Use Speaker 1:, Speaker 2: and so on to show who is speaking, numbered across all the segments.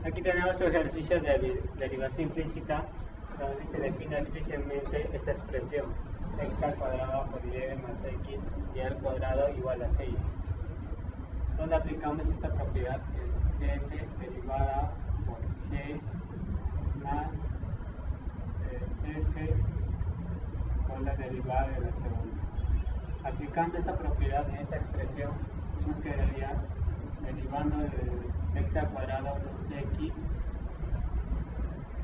Speaker 1: Aquí tenemos un ejercicio de derivación implícita donde se define explícitamente esta expresión x al cuadrado por y más x y al cuadrado igual a 6, donde aplicamos esta propiedad que es f derivada por g más f por la derivada de la segunda. Aplicando esta propiedad en esta expresión nos quedaría derivando de x al cuadrado más x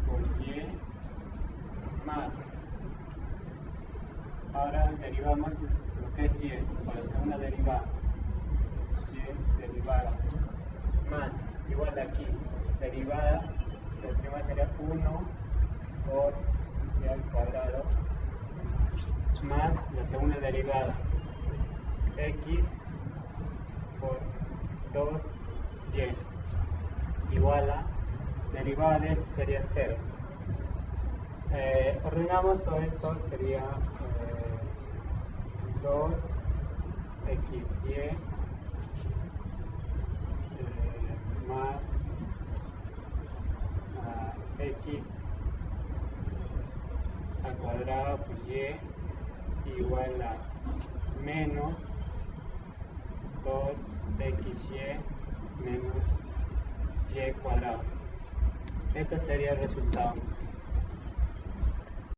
Speaker 1: por y más. Ahora derivamos lo que es y por la segunda derivada. Y derivada más igual aquí. Derivada, la primera sería 1 por y al cuadrado más la segunda derivada x por 2y igual a, derivada de esto sería 0. Ordenamos todo esto, sería 2xy más x al cuadrado por y igual a menos 2xy menos y cuadrado. Este sería el resultado.